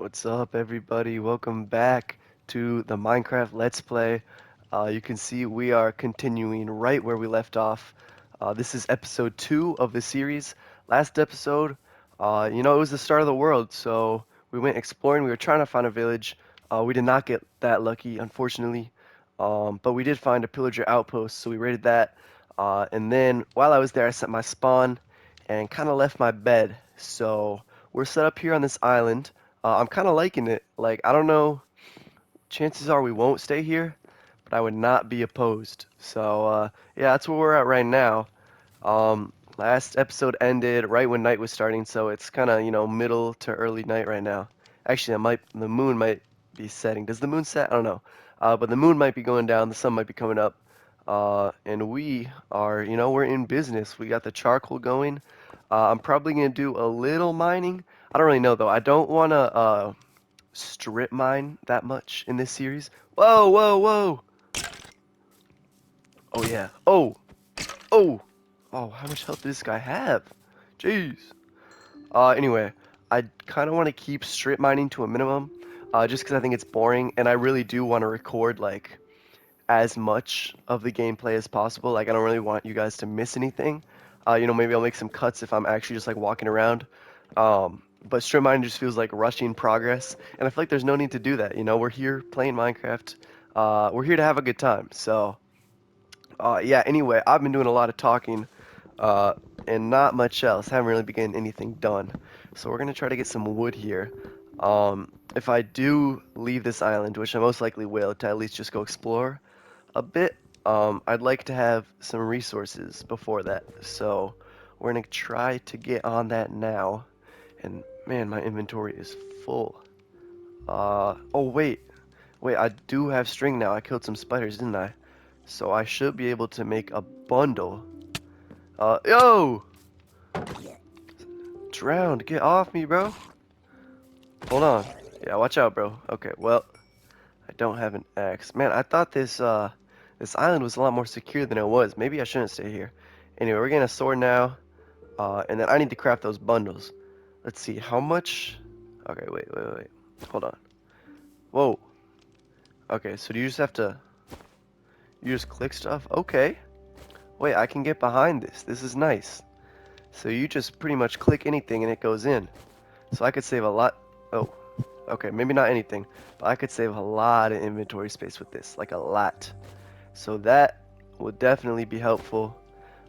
What's up, everybody? Welcome back to the Minecraft Let's Play. You can see we are continuing right where we left off. This is episode 2 of the series. Last episode, it was the start of the world, so we went exploring. We were trying to find a village. We did not get that lucky, unfortunately, but we did find a pillager outpost, so we raided that. And then while I was there, I set my spawn and kind of left my bed. So we're set up here on this island. I'm kind of liking it. Like, I don't know, chances are we won't stay here, but I would not be opposed. So, yeah, that's where we're at right now. Last episode ended right when night was starting, so it's kind of, middle to early night right now. Actually, the moon might be setting. Does the moon set? I don't know. But the moon might be going down, the sun might be coming up. And we are, we're in business. We got the charcoal going. I'm probably going to do a little mining. I don't really know, though. I don't want to, strip mine that much in this series. Whoa, whoa, whoa! Oh yeah. Oh, oh, oh! How much health does this guy have? Jeez. Anyway, I kind of want to keep strip mining to a minimum, just because I think it's boring, and I really do want to record like as much of the gameplay as possible. Like I don't really want you guys to miss anything. Maybe I'll make some cuts if I'm actually just like walking around. But strip mining just feels like rushing progress, and I feel like there's no need to do that. We're here playing Minecraft. We're here to have a good time. So, yeah. Anyway, I've been doing a lot of talking, uh, and not much else. Haven't really been getting anything done. So we're gonna try to get some wood here. If I do leave this island, which I most likely will, to at least just go explore a bit, I'd like to have some resources before that. So we're gonna try to get on that now. And man, my inventory is full. Oh wait, I do have string now. I killed some spiders, didn't I? So I should be able to make a bundle. Yo! Drowned, get off me, bro. Hold on. Yeah, watch out, bro. Okay, well, I don't have an axe. Man, I thought this island was a lot more secure than it was. Maybe I shouldn't stay here. Anyway, we're getting a sword now. And then I need to craft those bundles. Let's see, how much? Okay, wait. Hold on. Whoa. Okay, so do you just have to, you just click stuff? Okay. Wait, I can get behind this. This is nice. So you just pretty much click anything and it goes in. So I could save a lot. Oh, okay, maybe not anything, but I could save a lot of inventory space with this, like a lot. So that will definitely be helpful,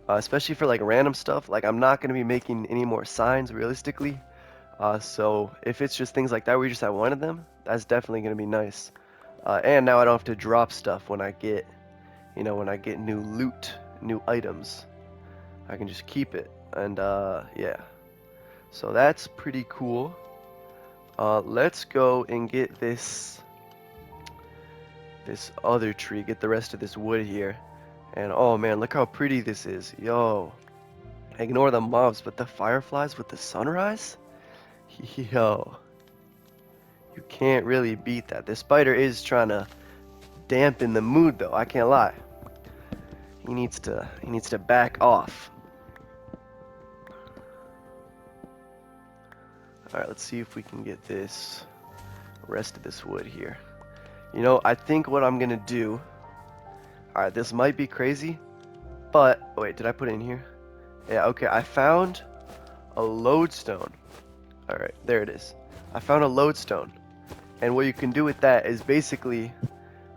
especially for like random stuff. Like I'm not going to be making any more signs realistically. So if it's just things like that where you just have one of them, that's definitely going to be nice. And now I don't have to drop stuff when I get, when I get new loot, new items. I can just keep it. And yeah. So that's pretty cool. Let's go and get this other tree, get the rest of this wood here. And oh man, look how pretty this is. Yo. Ignore the mobs, but the fireflies with the sunrise? Yo. You can't really beat that. This spider is trying to dampen the mood though, I can't lie. He needs to back off. Alright, let's see if we can get this rest of this wood here. I think what I'm gonna do. Alright, this might be crazy, but wait, did I put it in here? Yeah, okay, I found a lodestone. Alright, there it is. I found a lodestone. And what you can do with that is basically,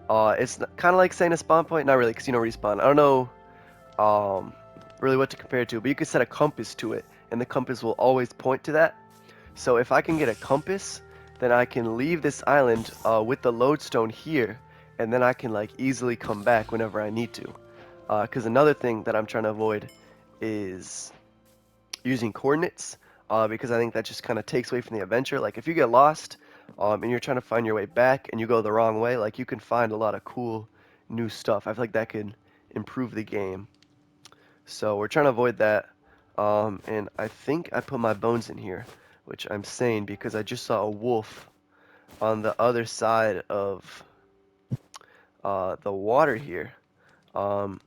it's kind of like saying a spawn point, not really, because you don't respawn. I don't know, really what to compare it to, but you can set a compass to it, and the compass will always point to that. So if I can get a compass, then I can leave this island with the lodestone here, and then I can like easily come back whenever I need to. Because another thing that I'm trying to avoid is using coordinates, because I think that just kind of takes away from the adventure. Like if you get lost and you're trying to find your way back and you go the wrong way, like you can find a lot of cool new stuff. I feel like that could improve the game. So we're trying to avoid that. And I think I put my bones in here, which I'm saying because I just saw a wolf on the other side of the water here. Um,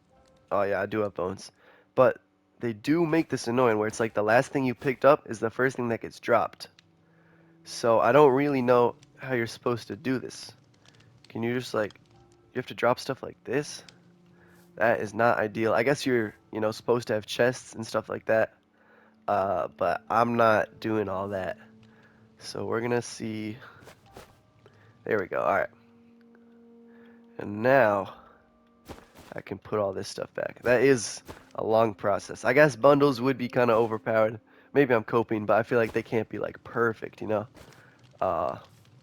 oh yeah, I do have bones. But they do make this annoying where it's like the last thing you picked up is the first thing that gets dropped. So I don't really know how you're supposed to do this. Can you just like, you have to drop stuff like this? That is not ideal. I guess you're, supposed to have chests and stuff like that. But I'm not doing all that. So we're gonna see. There we go. All right. And now I can put all this stuff back. That is a long process. I guess bundles would be kind of overpowered. Maybe I'm coping, but I feel like they can't be like perfect, you know? Uh,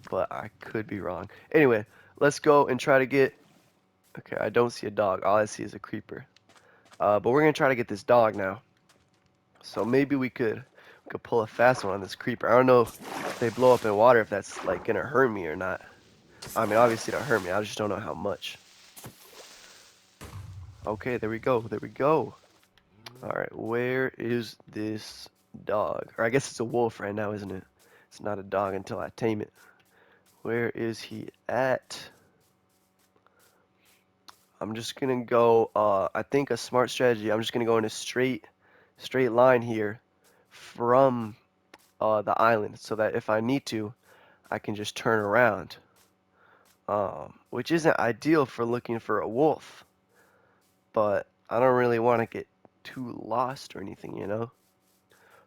but I could be wrong. Anyway, let's go and try to get. Okay, I don't see a dog. All I see is a creeper. But we're gonna try to get this dog now. So maybe we could pull a fast one on this creeper. I don't know if they blow up in water, if that's like gonna hurt me or not. I mean, obviously it'll hurt me. I just don't know how much. Okay, there we go. There we go. All right, where is this dog? Or I guess it's a wolf right now, isn't it? It's not a dog until I tame it. Where is he at? I'm just gonna go. I think a smart strategy. I'm just gonna go in a straight line here from the island, so that if I need to, I can just turn around. Which isn't ideal for looking for a wolf, but I don't really want to get too lost or anything, you know?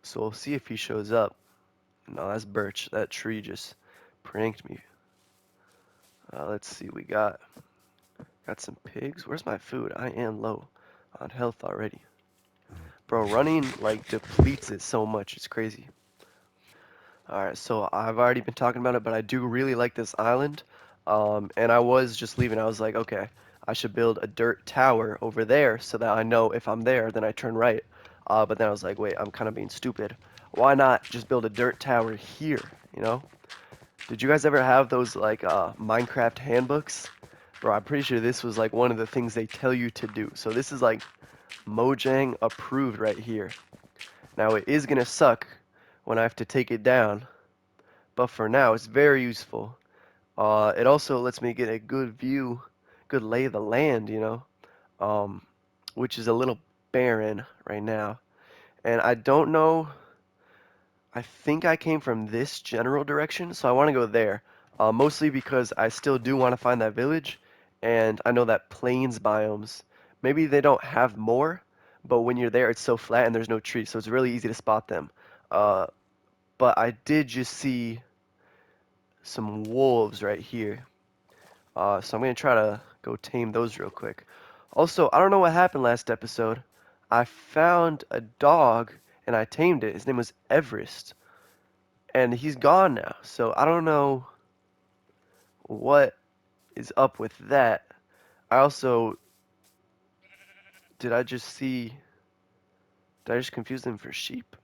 So we'll see if he shows up. No, that's Birch. That tree just pranked me. Let's see, we got some pigs. Where's my food? I am low on health already. Bro, running like depletes it so much. It's crazy. Alright, so I've already been talking about it, but I do really like this island. And I was just leaving. I was like, okay, I should build a dirt tower over there so that I know if I'm there, then I turn right. But then I was like, wait, I'm kind of being stupid. Why not just build a dirt tower here, you know? Did you guys ever have those like Minecraft handbooks? Bro, I'm pretty sure this was like one of the things they tell you to do. So this is like Mojang approved right here. Now it is gonna suck when I have to take it down, but for now it's very useful. It also lets me get a good view, good lay of the land, you know, um, which is a little barren right now. And I don't know. I think I came from this general direction, so I want to go there. Mostly because I still do want to find that village, and I know that plains biomes, maybe they don't have more, but when you're there, it's so flat and there's no trees, so it's really easy to spot them. Uh, but I did just see some wolves right here, so I'm gonna try to go tame those real quick. Also, I don't know what happened last episode. I found a dog and I tamed it. His name was Everest, and he's gone now. So I don't know what is up with that. I also did I just see did I just confuse them for sheep?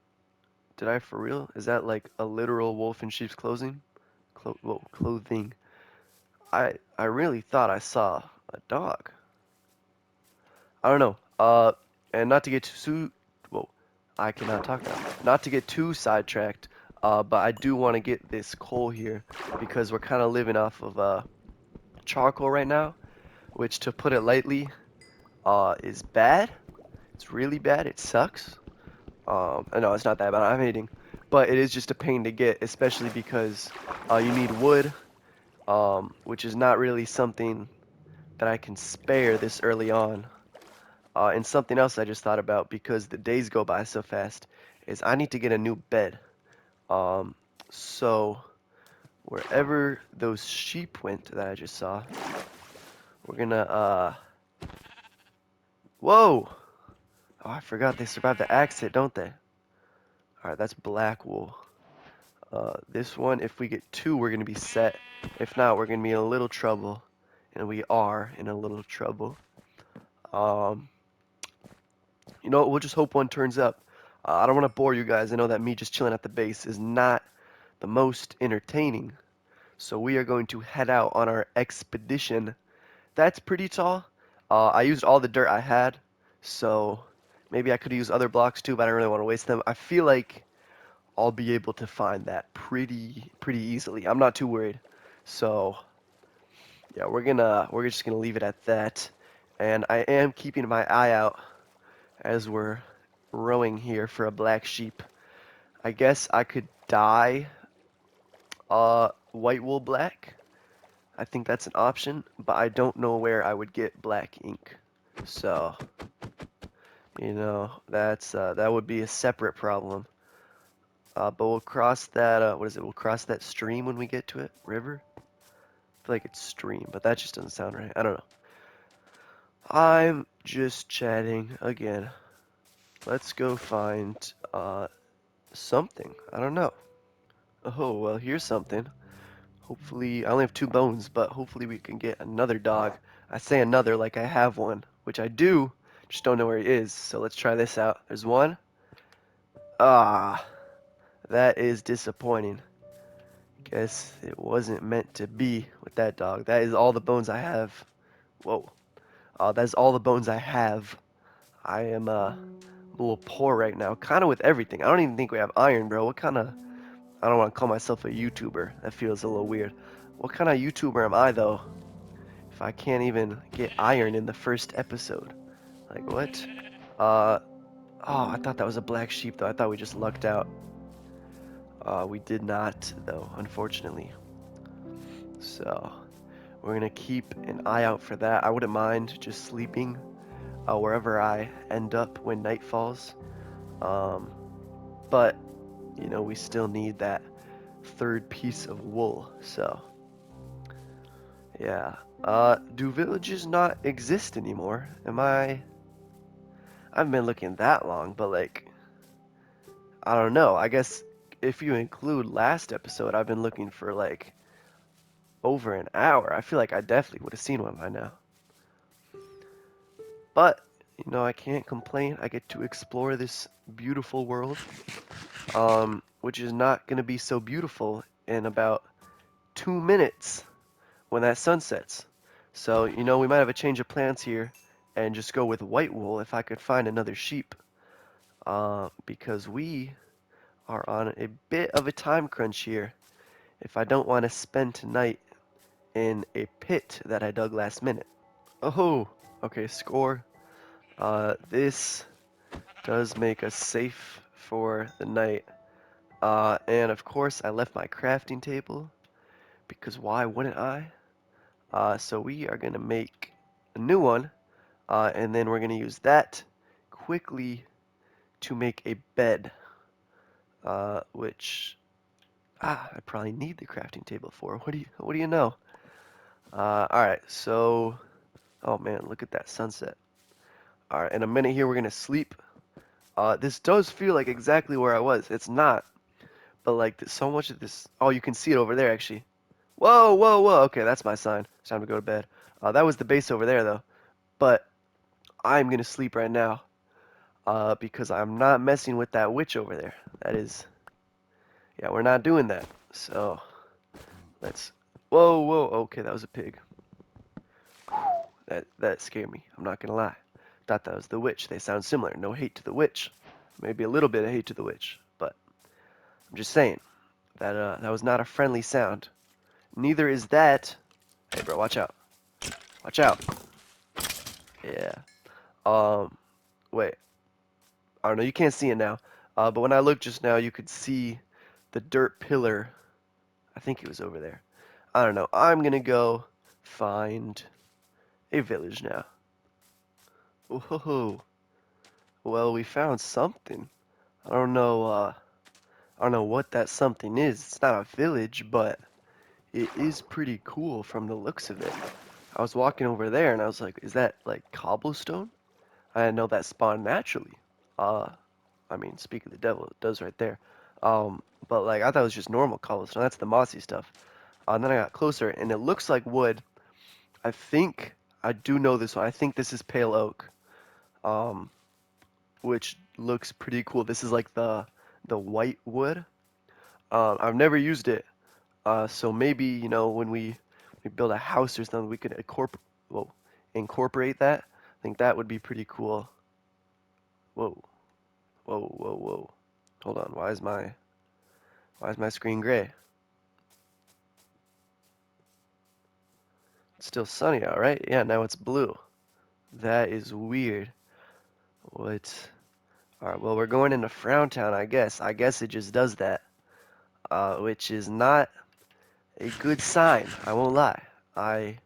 Did I for real? Is that like a literal wolf in sheep's clothing? Clothing. I really thought I saw a dog. I don't know. And not to get too whoa, I cannot talk now. Not to get too sidetracked. But I do want to get this coal here because we're kind of living off of charcoal right now, which to put it lightly, is bad. It's really bad. It sucks. I know it's not that bad. I'm hating, but it is just a pain to get, especially because you need wood, which is not really something that I can spare this early on. And something else I just thought about because the days go by so fast is I need to get a new bed. Um, so wherever those sheep went that I just saw, we're gonna whoa! Oh, I forgot they survived the axe hit, don't they? Alright, that's black wool. This one, if we get two, we're gonna be set. If not, we're gonna be in a little trouble. And we are in a little trouble. Um, you know what, we'll just hope one turns up. I don't want to bore you guys. I know that me just chilling at the base is not the most entertaining. So we are going to head out on our expedition. That's pretty tall. I used all the dirt I had, so maybe I could use other blocks too, but I don't really want to waste them. I feel like I'll be able to find that pretty easily. I'm not too worried. So yeah, we're just gonna leave it at that. And I am keeping my eye out as we're rowing here for a black sheep. I guess I could die White wool black. I think that's an option, but I don't know where I would get black ink. So, that would be a separate problem. But we'll cross that, what is it? We'll cross that stream when we get to it. River? I feel like it's stream, but that just doesn't sound right. I don't know. I'm just chatting again. Let's go find, something. I don't know. Oh, well, here's something. Hopefully, I only have 2 bones, but hopefully we can get another dog. I say another like I have one, which I do, just don't know where he is. So let's try this out. There's one. Ah, that is disappointing. Guess it wasn't meant to be with that dog. That is all the bones I have. Whoa. That's all the bones I have. I am a little poor right now. Kind of with everything. I don't even think we have iron, bro. What kind of... I don't want to call myself a YouTuber. That feels a little weird. What kind of YouTuber am I, though? If I can't even get iron in the first episode. Like, what? Oh, I thought that was a black sheep, though. I thought we just lucked out. We did not, though, unfortunately. So, we're gonna keep an eye out for that. I wouldn't mind just sleeping wherever I end up when night falls. But, we still need that third piece of wool, so... Yeah. Do villages not exist anymore? I haven't been looking that long, but like, I don't know. I guess if you include last episode, I've been looking for like over an hour. I feel like I definitely would have seen one by now. But, I can't complain. I get to explore this beautiful world, which is not going to be so beautiful in about 2 minutes when that sun sets. So, we might have a change of plans here and just go with white wool if I could find another sheep. Because we are on a bit of a time crunch here if I don't want to spend tonight in a pit that I dug last minute. Oh, okay, score. This does make us safe for the night. And of course I left my crafting table because why wouldn't I? So we are gonna make a new one, and then we're gonna use that quickly to make a bed, which I probably need the crafting table for. What do you know? All right, so oh man, look at that sunset. All right, in a minute here we're gonna sleep. This does feel like exactly where I was. It's not, but like so much of this. Oh, you can see it over there actually. Whoa, whoa, whoa. Okay, that's my sign. It's time to go to bed. That was the base over there though. But I'm gonna sleep right now. Because I'm not messing with that witch over there. That is, yeah, we're not doing that. So let's. Whoa, whoa. Okay, that was a pig. That scared me. I'm not gonna lie. Thought that was the witch. They sound similar. No hate to the witch. Maybe a little bit of hate to the witch, but I'm just saying that that was not a friendly sound. Neither is that. Hey, bro, watch out. Watch out. Yeah. Wait. I don't know. You can't see it now. But when I looked just now, you could see the dirt pillar. I think it was over there. I don't know. I'm gonna go find a village now. Whoa. Well, we found something. I don't know. I don't know what that something is. It's not a village, but it is pretty cool from the looks of it. I was walking over there and I was like, is that like cobblestone? I didn't know that spawned naturally. Uh, I mean, speak of the devil, it does right there. But like I thought it was just normal cobblestone. That's the mossy stuff. And then I got closer and it looks like wood. I think I do know this one. I think this is pale oak, um, which looks pretty cool. This is like the white wood. I've never used it, so maybe when we build a house or something, we could incorporate that. I think that would be pretty cool. Whoa, whoa, whoa, whoa. Hold on. Why is my screen gray? It's still sunny out, right? Yeah, now it's blue. That is weird. What? Alright, well, we're going into Frown Town, I guess. I guess it just does that. Which is not a good sign. I won't lie. I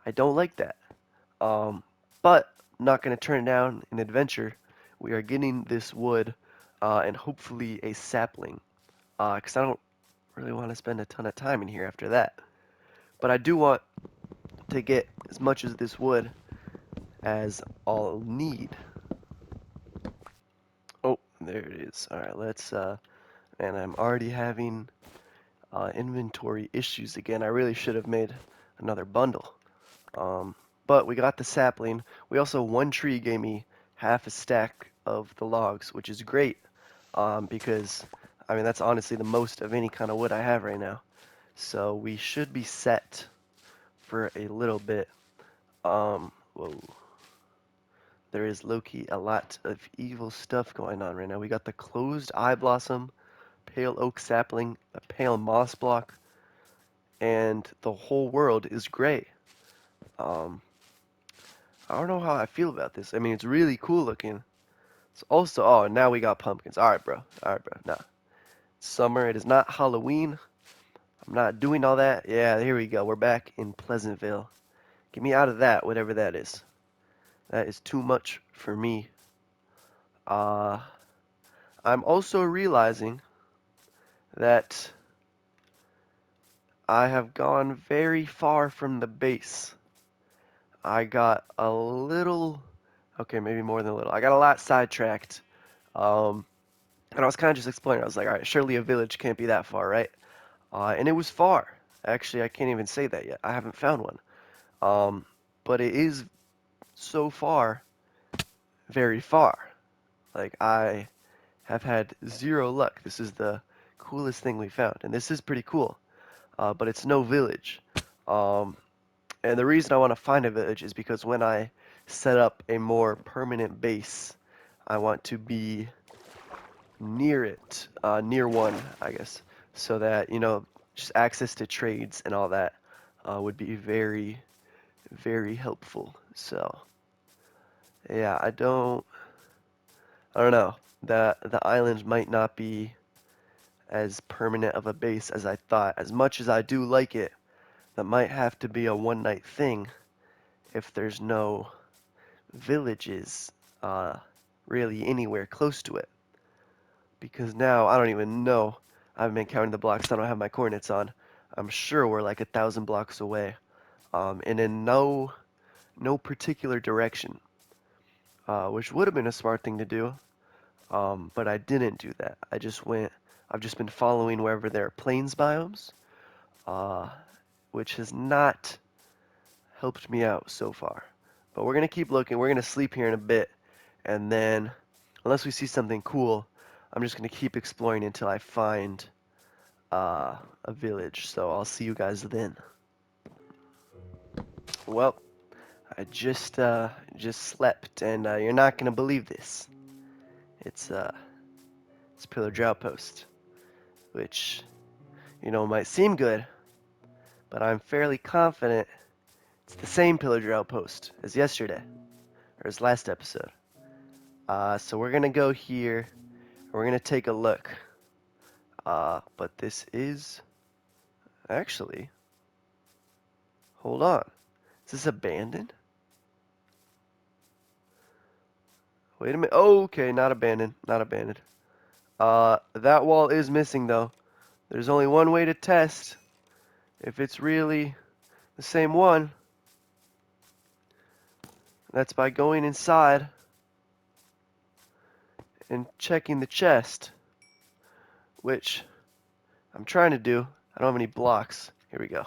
I don't like that. Um, but not gonna turn down an adventure. We are getting this wood, and hopefully a sapling. 'Cause I don't really want to spend a ton of time in here after that. But I do want to get as much of this wood as I'll need. Oh, there it is. All right, let's. And I'm already having inventory issues again. I really should have made another bundle. But we got the sapling. We also, one tree gave me half a stack of the logs, which is great. Because, I mean, that's honestly the most of any kind of wood I have right now. So we should be set for a little bit. Whoa. There is low-key a lot of evil stuff going on right now. We got the closed eye blossom, pale oak sapling, a pale moss block, and the whole world is gray. Um, I don't know how I feel about this. I mean, it's really cool looking. It's also, oh, now we got pumpkins. All right, bro. All right, bro. Nah. Summer. It is not Halloween. I'm not doing all that. Yeah, here we go. We're back in Pleasantville. Get me out of that, whatever that is. That is too much for me. Uh, I'm also realizing that I have gone very far from the base. I got a little, okay, maybe more than a little. I got a lot sidetracked. Um, and I was kind of just explaining. I was like, all right, surely a village can't be that far, right? And it was far. Actually, I can't even say that yet. I haven't found one. But it is so far, very far. Like, I have had zero luck. This is the coolest thing we found. And this is pretty cool. But it's no village. Um, and the reason I want to find a village is because when I set up a more permanent base, I want to be near it, near one, I guess, so that, you know, just access to trades and all that would be very, very helpful. So, yeah, I don't know. The island might not be as permanent of a base as I thought. As much as I do like it, that might have to be a one night thing if there's no villages really anywhere close to it. Because now I don't even know. I haven't been counting the blocks. I don't have my coordinates on. I'm sure we're like 1,000 blocks away, and in no particular direction, which would have been a smart thing to do. But I didn't do that. I just went. I've just been following wherever there are plains biomes, uh, which has not helped me out so far. But we're gonna keep looking. We're gonna sleep here in a bit, and then, unless we see something cool, I'm just gonna keep exploring until I find a village. So I'll see you guys then. Well, I just slept, and you're not gonna believe this. It's it's Pillager Outpost, which might seem good, but I'm fairly confident it's the same Pillager Outpost as yesterday or as last episode. So we're gonna go here. And we're gonna take a look. But this is actually. Hold on. Is this abandoned? Wait a minute. Oh, okay, not abandoned. Not abandoned. That wall is missing though. There's only one way to test if it's really the same one. That's by going inside and checking the chest, which I'm trying to do. I don't have any blocks. Here we go.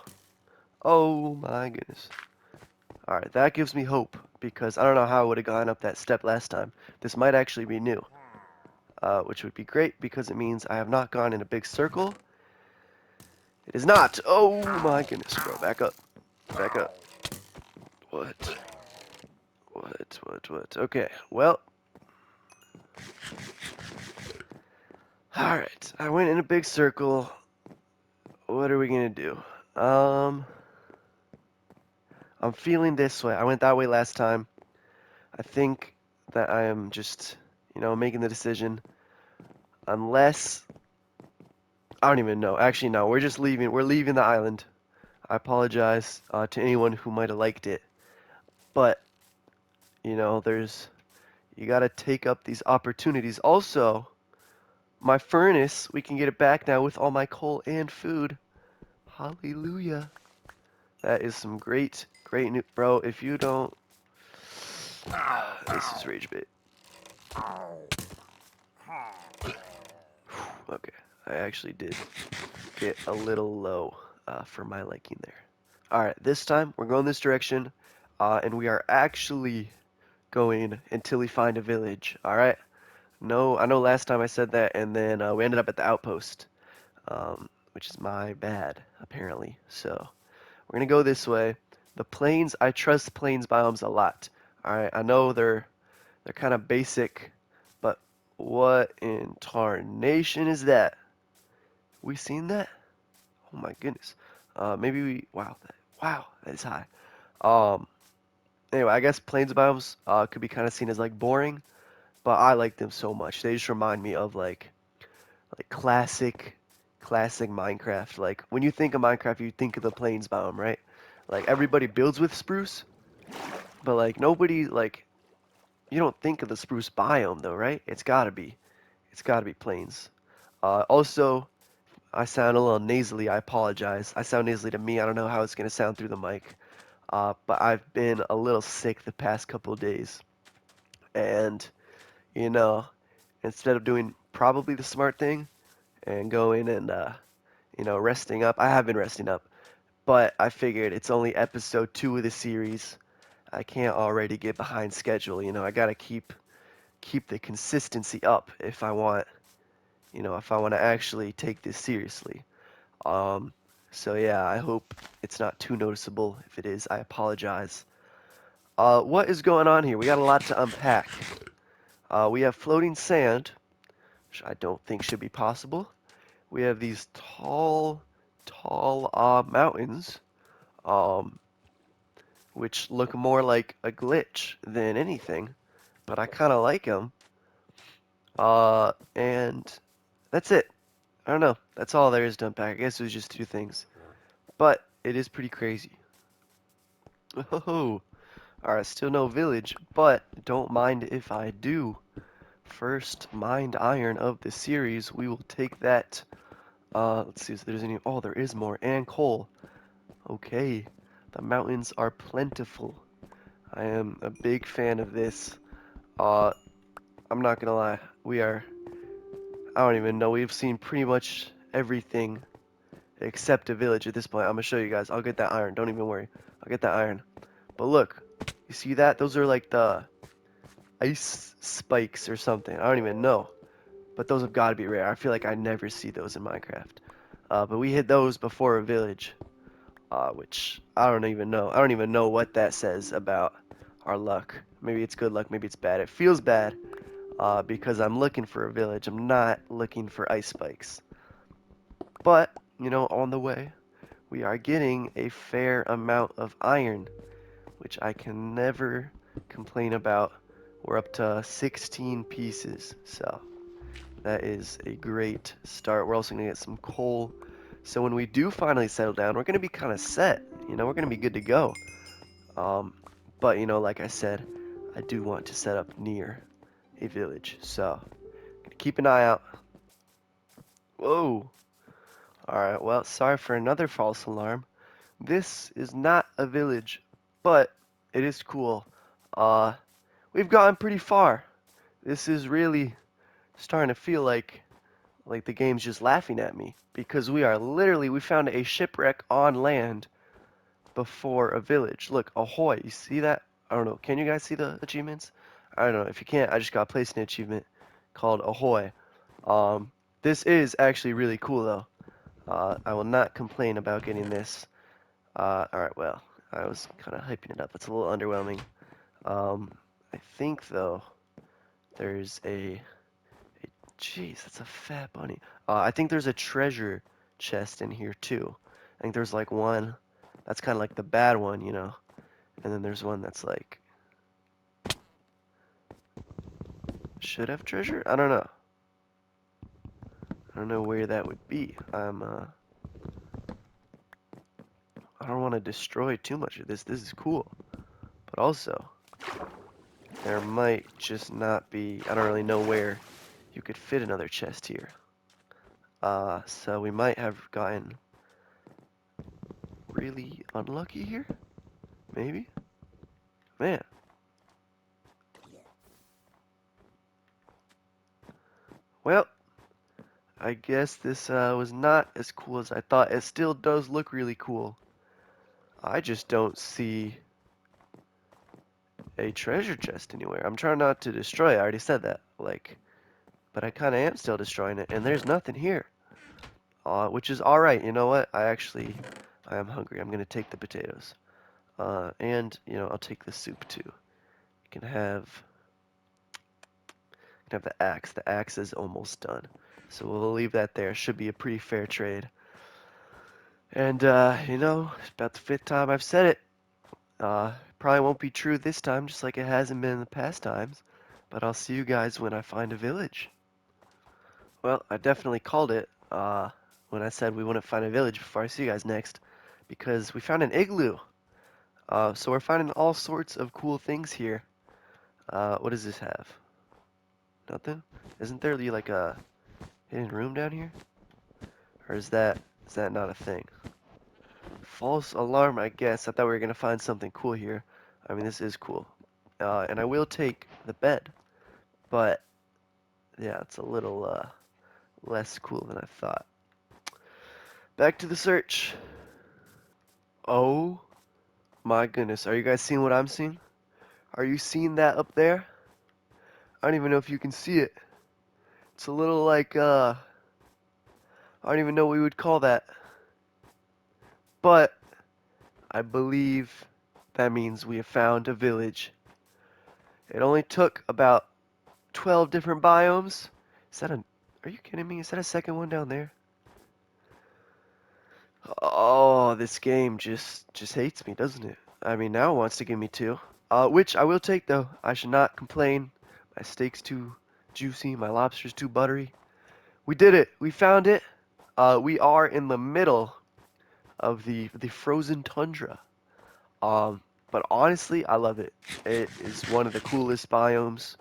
Oh my goodness. Alright, that gives me hope because I don't know how I would have gone up that step last time. This might actually be new, which would be great because it means I have not gone in a big circle. It is not. Oh my goodness, bro. Back up. Back up. What? What? Okay, well. Alright, I went in a big circle. What are we gonna do? I'm feeling this way. I went that way last time. I think that I am just, making the decision. Unless I don't even know. Actually, no. We're just leaving. We're leaving the island. I apologize to anyone who might have liked it, but you know, you gotta take up these opportunities. Also, my furnace, we can get it back now with all my coal and food. Hallelujah. That is some great news, bro. If you don't, this is rage bait. Okay, I actually did get a little low for my liking there. All right, this time we're going this direction, and we are actually going until we find a village. All right. No, I know last time I said that, and then we ended up at the outpost, which is my bad apparently. So we're gonna go this way. The plains, I trust plains biomes a lot. All right, I know they're kind of basic, but what in tarnation is that? We seen that? Oh my goodness. Maybe wow, that is high. Um, anyway, I guess plains biomes could be kind of seen as like boring, but I like them so much. They just remind me of like classic Minecraft. Like when you think of Minecraft, you think of the plains biome, right? Like everybody builds with spruce, but like nobody like you don't think of the spruce biome though, right? It's gotta be plains. Also, I sound a little nasally. I apologize. I sound nasally to me. I don't know how it's gonna sound through the mic. But I've been a little sick the past couple of days, and you know, instead of doing probably the smart thing and going and resting up, I have been resting up, but I figured it's only episode 2 of the series. I can't already get behind schedule. I gotta keep the consistency up if I want, if I want to actually take this seriously. Um, so yeah, I hope it's not too noticeable. If it is, I apologize. What is going on here? We got a lot to unpack. We have floating sand, which I don't think should be possible. We have these tall mountains, um, which look more like a glitch than anything, but I kind of like them. And that's it. I don't know. That's all there is to unpack. I guess it was just 2 things, but it is pretty crazy. Oh, alright, still no village, but don't mind if I do. First mined iron of the series. We will take that. Let's see if there's any. Oh, there is more. And coal. Okay. The mountains are plentiful. I am a big fan of this. Uh, I'm not gonna lie. I don't even know. We've seen pretty much everything except a village at this point. I'm gonna show you guys. I'll get that iron. Don't even worry. I'll get that iron. But look. You see that? Those are like the ice spikes or something. I don't even know. But those have got to be rare. I feel like I never see those in Minecraft. But we hit those before a village, which I don't even know. I don't even know what that says about our luck. Maybe it's good luck, maybe it's bad. It feels bad because I'm looking for a village. I'm not looking for ice spikes. But, on the way, we are getting a fair amount of iron, which I can never complain about. We're up to 16 pieces, so that is a great start. We're also going to get some coal. So when we do finally settle down, we're going to be kind of set. We're going to be good to go. But, like I said, I do want to set up near a village. So keep an eye out. Whoa. Alright, well, sorry for another false alarm. This is not a village, but it is cool. We've gotten pretty far. This is really starting to feel like the game's just laughing at me because we found a shipwreck on land before a village. Look, ahoy, you see that? I don't know, can you guys see the achievements? I don't know, if you can't, I just got placed an achievement called ahoy. This is actually really cool though. I will not complain about getting this. Alright, well, I was kind of hyping it up. It's a little underwhelming. I think though, there's Jeez, that's a fat bunny. I think there's a treasure chest in here too. I think there's like one that's kind of like the bad one, and then there's one that's like should have treasure. I don't know. I don't know where that would be. I don't want to destroy too much of this. This is cool. But also, there might just not be, I don't really know where you could fit another chest here. So we might have gotten really unlucky here? Maybe? Man. Well, I guess this was not as cool as I thought. It still does look really cool. I just don't see a treasure chest anywhere. I'm trying not to destroy it. I already said that. Like, but I kind of am still destroying it, and there's nothing here. Which is alright. You know what? I am hungry. I'm gonna take the potatoes. And, I'll take the soup too. You can have the axe. The axe is almost done. So we'll leave that there. Should be a pretty fair trade. And, it's about the fifth time I've said it. Probably won't be true this time, just like it hasn't been in the past times. But I'll see you guys when I find a village. Well, I definitely called it, when I said we wouldn't find a village before I see you guys next. Because we found an igloo. So we're finding all sorts of cool things here. What does this have? Nothing? Isn't there like a hidden room down here? Or is that not a thing? False alarm, I guess. I thought we were gonna find something cool here. I mean, this is cool. And I will take the bed. But, yeah, it's a little, less cool than I thought. Back to the search. Oh my goodness. Are you guys seeing what I'm seeing? Are you seeing that up there? I don't even know if you can see it. It's a little like, I don't even know what we would call that. But I believe that means we have found a village. It only took about 12 different biomes. Are you kidding me? Is that a second one down there? Oh, this game just hates me, doesn't it? I mean, now it wants to give me two. Which I will take though. I should not complain. My steak's too juicy, my lobster's too buttery. We did it. We found it. We are in the middle of the frozen tundra. Um, but honestly, I love it. It is one of the coolest biomes.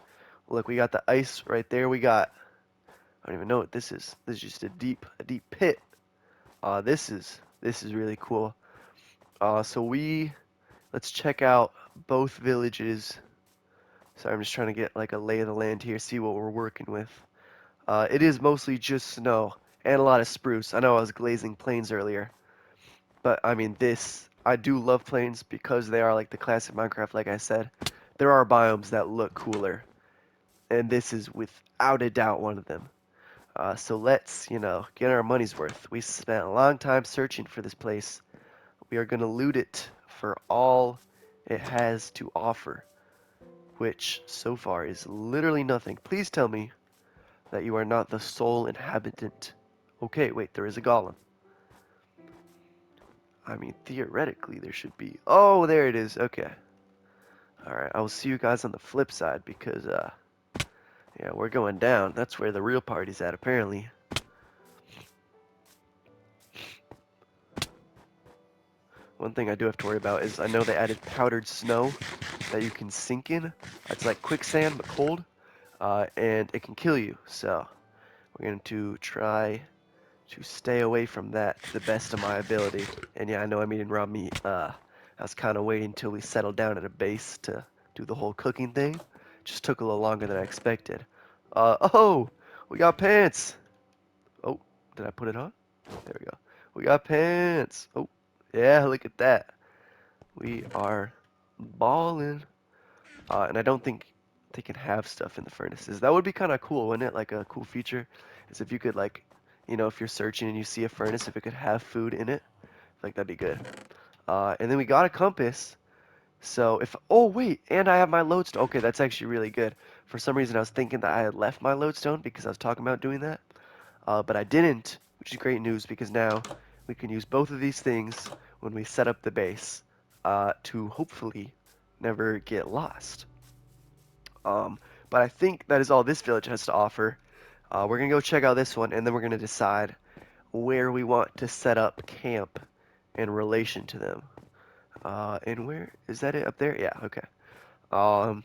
Look, we got the ice right there. I don't even know what this is. This is just a deep pit. This is really cool. So let's check out both villages. Sorry, I'm just trying to get like a lay of the land here, see what we're working with. It is mostly just snow and a lot of spruce. I know I was glazing plains earlier, but I mean I do love plains because they are like the classic Minecraft, like I said. There are biomes that look cooler, and this is without a doubt one of them. So let's, get our money's worth. We spent a long time searching for this place. We are going to loot it for all it has to offer, which so far is literally nothing. Please tell me that you are not the sole inhabitant. Okay, wait, there is a golem. I mean, theoretically, there should be. Oh, there it is. Okay. Alright, I will see you guys on the flip side because, yeah, we're going down. That's where the real party's at, apparently. One thing I do have to worry about is I know they added powdered snow that you can sink in. It's like quicksand, but cold. And it can kill you. So, we're going to try to stay away from that to the best of my ability. And yeah, I know I'm eating raw meat. I was kind of waiting until we settled down at a base to do the whole cooking thing. Just took a little longer than I expected. Oh, we got pants. Oh, did I put it on? There we go. We got pants. Oh, yeah, look at that. We are balling. And I don't think they can have stuff in the furnaces. That would be kind of cool, wouldn't it? Like a cool feature is if you could like, if you're searching and you see a furnace, if it could have food in it, like that'd be good. And then we got a compass. So oh wait, and I have my lodestone. Okay, that's actually really good. For some reason, I was thinking that I had left my lodestone because I was talking about doing that. But I didn't, which is great news because now we can use both of these things when we set up the base to hopefully never get lost. But I think that is all this village has to offer. We're gonna go check out this one, and then we're gonna decide where we want to set up camp in relation to them. And where is that it up there? Yeah, okay. Um,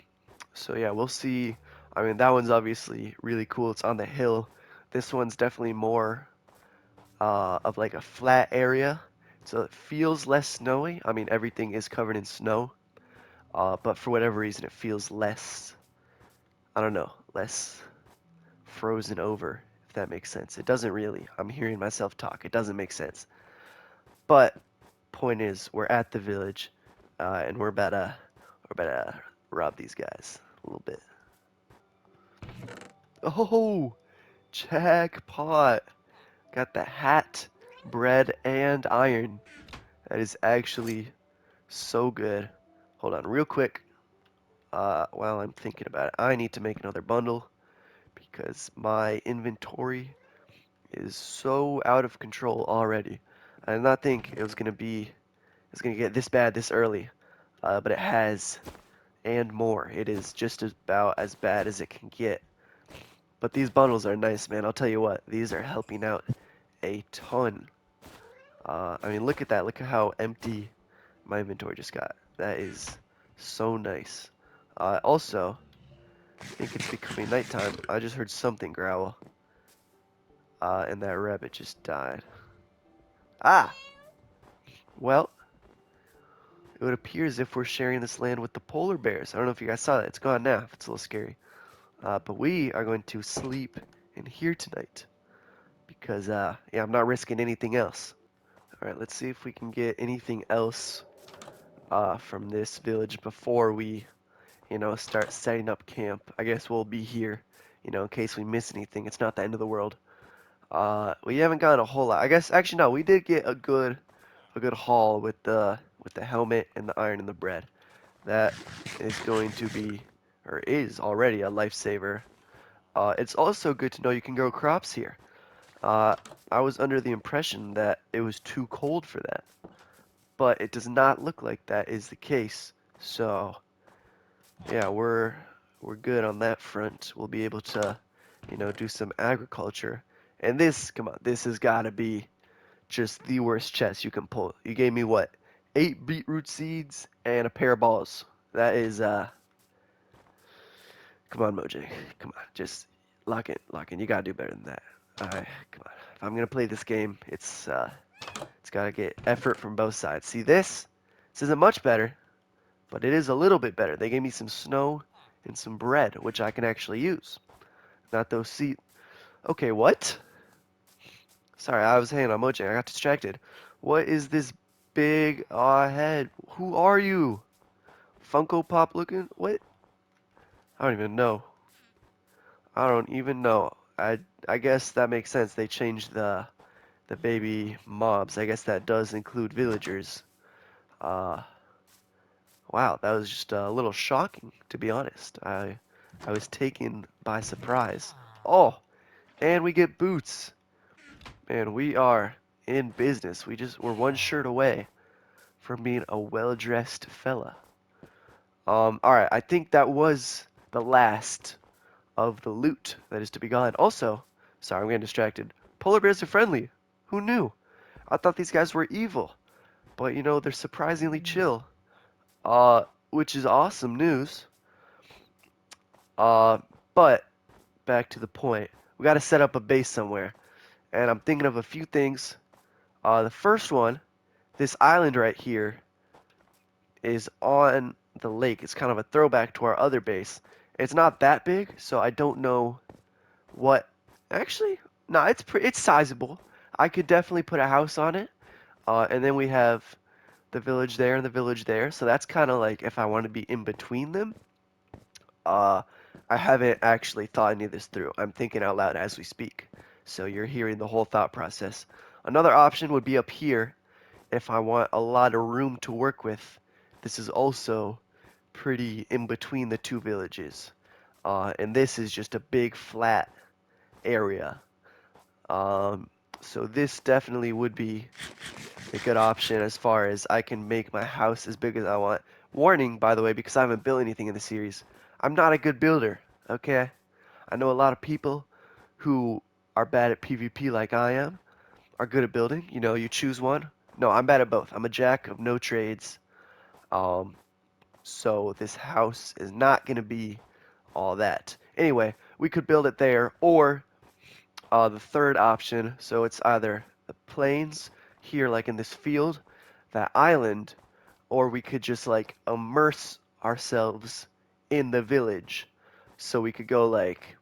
so yeah, we'll see. I mean, that one's obviously really cool. It's on the hill. This one's definitely more of like a flat area, so it feels less snowy. I mean, everything is covered in snow, but for whatever reason, it feels less, I don't know, less frozen over, if that makes sense. It doesn't really. I'm hearing myself talk. It doesn't make sense. But point is, we're at the village, and we're about to rob these guys a little bit. Oh, jackpot! Got the hat, bread, and iron. That is actually so good. Hold on, real quick. While I'm thinking about it, I need to make another bundle because my inventory is so out of control already. I did not think it's gonna get this bad this early, but it has, and more. It is just about as bad as it can get. But these bundles are nice, man. I'll tell you what, these are helping out a ton. I mean, look at that. Look at how empty my inventory just got. That is so nice. Also, I think it's becoming nighttime. I just heard something growl, and that rabbit just died. Ah! Well, it would appear as if we're sharing this land with the polar bears. I don't know if you guys saw that. It's gone now. It's a little scary. But we are going to sleep in here tonight because, yeah, I'm not risking anything else. All right, let's see if we can get anything else from this village before we, start setting up camp. I guess we'll be here, in case we miss anything. It's not the end of the world. We haven't gotten a whole lot. I guess actually no, we did get a good haul with the helmet and the iron and the bread. That is going to be, or is already, a lifesaver. It's also good to know you can grow crops here. Uh, I was under the impression that it was too cold for that, but it does not look like that is the case. So yeah, we're good on that front. We'll be able to, do some agriculture. And this, come on, this has got to be just the worst chest you can pull. You gave me what? 8 beetroot seeds and a pair of balls. That is come on, Moj. Come on, just lock in. You gotta do better than that. Alright, come on. If I'm gonna play this game, it's gotta get effort from both sides. See this? This isn't much better, but it is a little bit better. They gave me some snow and some bread, which I can actually use. Not those seeds. Okay, what? Sorry, I was hanging on Moj. I got distracted. What is this big head? Who are you? Funko Pop looking? What? I don't even know. I don't even know. I guess that makes sense. They changed the baby mobs. I guess that does include villagers. Uh, wow, that was just a little shocking, to be honest. I was taken by surprise. Oh, and we get boots. Man, we are in business. We're one shirt away from being a well-dressed fella. All right, I think that was the last of the loot that is to be gone. Also, sorry, I'm getting distracted. Polar bears are friendly. Who knew? I thought these guys were evil, but they're surprisingly chill. Which is awesome news. Uh, but back to the point. We got to set up a base somewhere, and I'm thinking of a few things. The first one, this island right here, is on the lake. It's kind of a throwback to our other base. It's not that big, so I don't know what. Actually, no, it's sizable. I could definitely put a house on it. And then we have the village there and the village there. So that's kind of like if I want to be in between them. Uh, I haven't actually thought any of this through. I'm thinking out loud as we speak. So you're hearing the whole thought process. Another option would be up here if I want a lot of room to work with. This is also pretty in between the two villages. And this is just a big flat area. Um, so this definitely would be a good option as far as I can make my house as big as I want. Warning, by the way, because I haven't built anything in the series. I'm not a good builder, okay? I know a lot of people who are bad at PvP like I am are good at building. You know, you choose one. No, I'm bad at both. I'm a jack of no trades. Um, so this house is not going to be all that. Anyway, we could build it there, or the third option, so it's either the plains here, like in this field, that island, or we could just like immerse ourselves in the village. So we could go like,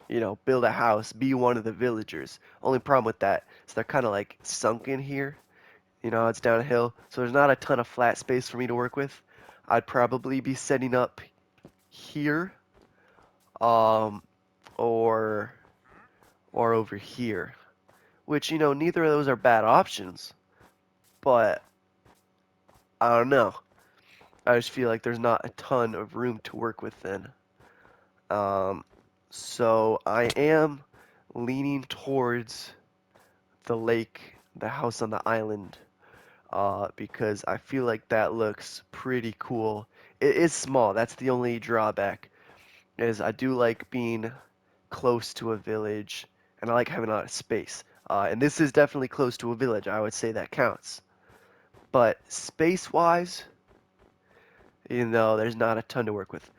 you know, build a house, be one of the villagers. Only problem with that is they're kind of like sunken here. You know, it's down a hill, so there's not a ton of flat space for me to work with. I'd probably be setting up here, um, or over here. Which, you know, neither of those are bad options, but I don't know. I just feel like there's not a ton of room to work with then. Um, so I am leaning towards the lake, the house on the island, because I feel like that looks pretty cool. It is small. That's the only drawback. Is I do like being close to a village, and I like having a lot of space. And this is definitely close to a village. I would say that counts. But space-wise, you know, there's not a ton to work with.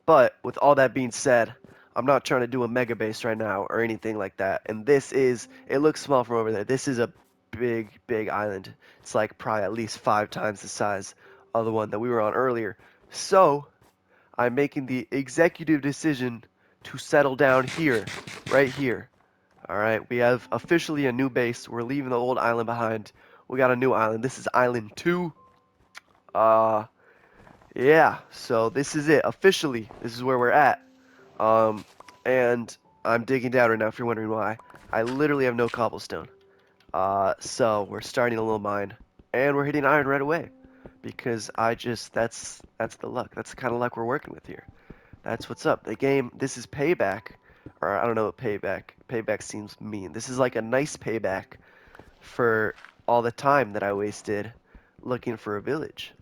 But with all that being said, I'm not trying to do a mega base right now or anything like that. And this is, it looks small from over there. This is a big, big island. It's like probably at least 5 times the size of the one that we were on earlier. So I'm making the executive decision to settle down here, right here. All right, we have officially a new base. We're leaving the old island behind. We got a new island. This is Island 2. Uh, yeah, so this is it. Officially, this is where we're at. Um, and I'm digging down right now if you're wondering why. I literally have no cobblestone. So we're starting a little mine. And we're hitting iron right away. Because that's the luck. That's the kind of luck we're working with here. That's what's up. The game, this is payback. Or I don't know what payback seems mean. This is like a nice payback for all the time that I wasted looking for a village.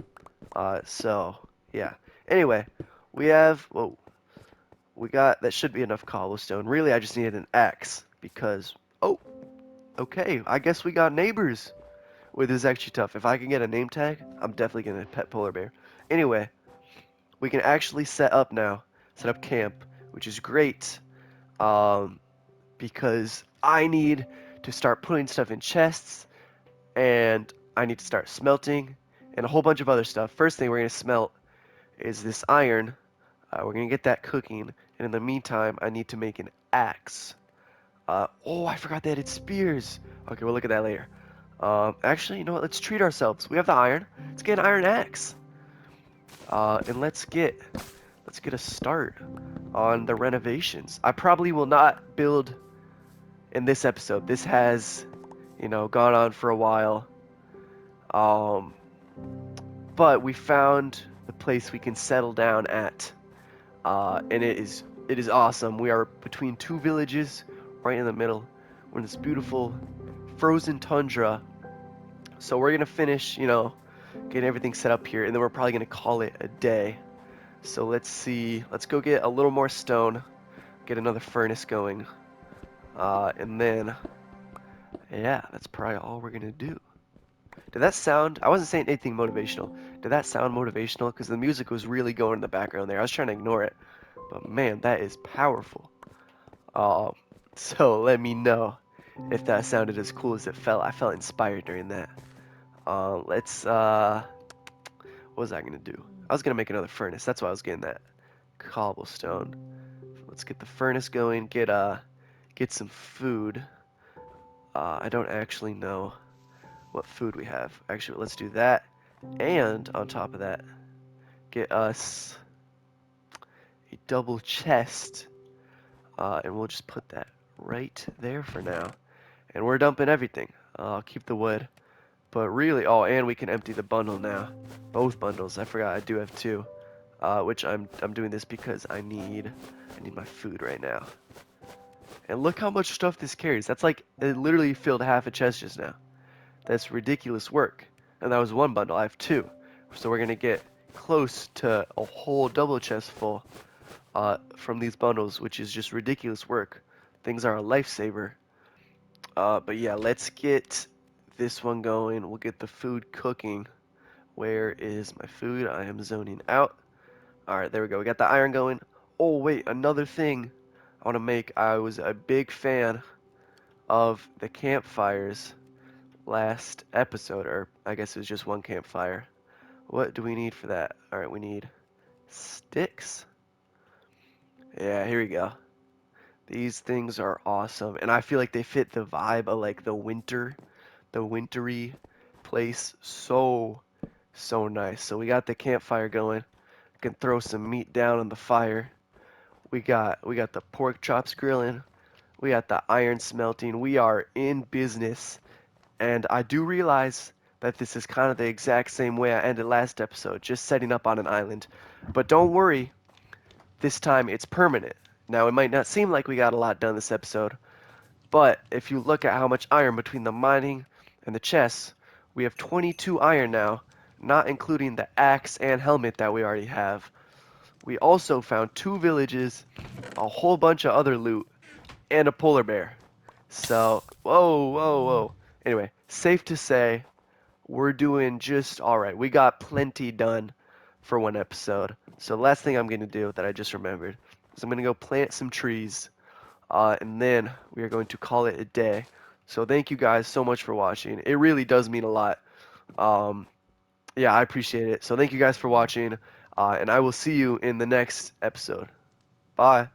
So, yeah. Anyway, we have, whoa, we got, that should be enough cobblestone. Really, I just needed an axe because, oh, okay, I guess we got neighbors. Wait, this is actually tough. If I can get a name tag, I'm definitely going to pet polar bear. Anyway, we can actually set up camp, which is great, because I need to start putting stuff in chests, and I need to start smelting, and a whole bunch of other stuff. First thing we're going to smelt is this iron. We're going to get that cooking, and in the meantime, I need to make an axe. Oh, I forgot they added spears. Okay, we'll look at that later. Actually, you know what? Let's treat ourselves. We have the iron. Let's get an iron axe. And let's get a start on the renovations. I probably will not build in this episode. This has, you know, gone on for a while. But we found the place we can settle down at. And it is awesome. We are between two villages, right in the middle. We're in this beautiful frozen tundra. So we're gonna finish, you know, getting everything set up here, and then we're probably gonna call it a day. So let's see. Let's go get a little more stone, get another furnace going, and then, yeah, that's probably all we're gonna do. Did that sound? I wasn't saying anything motivational. Did that sound motivational? Because the music was really going in the background there. I was trying to ignore it. But man, that is powerful. Um, so let me know if that sounded as cool as it felt. I felt inspired during that. What was I gonna do? I was gonna make another furnace. That's why I was getting that cobblestone. Let's get the furnace going. Get some food. I don't actually know what food we have. Actually, let's do that. And on top of that, get us a double chest. And we'll just put that right there for now. And we're dumping everything. I'll keep the wood. But really, oh, and we can empty the bundle now. Both bundles. I forgot I do have two. Which I'm doing this because I need my food right now. And look how much stuff this carries. That's like, it literally filled half a chest just now. That's ridiculous work. And that was one bundle. I have two. So we're going to get close to a whole double chest full from these bundles, which is just ridiculous work. Things are a lifesaver. But yeah, let's get this one going. We'll get the food cooking. Where is my food? I am zoning out. Alright, there we go. We got the iron going. Oh, wait, another thing I want to make. I was a big fan of the campfires last episode, or I guess it was just one campfire. What do we need for that? Alright, we need sticks. Yeah, here we go. These things are awesome, and I feel like they fit the vibe of like the wintry place so nice. So we got the campfire going. Can throw some meat down on the fire. We got the pork chops grilling. We got the iron smelting. We are in business. And I do realize that this is kind of the exact same way I ended last episode, just setting up on an island. But don't worry, this time it's permanent. Now, it might not seem like we got a lot done this episode, but if you look at how much iron between the mining and the chests, we have 22 iron now, not including the axe and helmet that we already have. We also found 2 villages, a whole bunch of other loot, and a polar bear. So, whoa. Anyway, safe to say, we're doing just alright. We got plenty done for one episode. So, last thing I'm going to do that I just remembered is I'm going to go plant some trees, and then we are going to call it a day. So, thank you guys so much for watching. It really does mean a lot. Um, yeah, I appreciate it. So, thank you guys for watching, and I will see you in the next episode. Bye.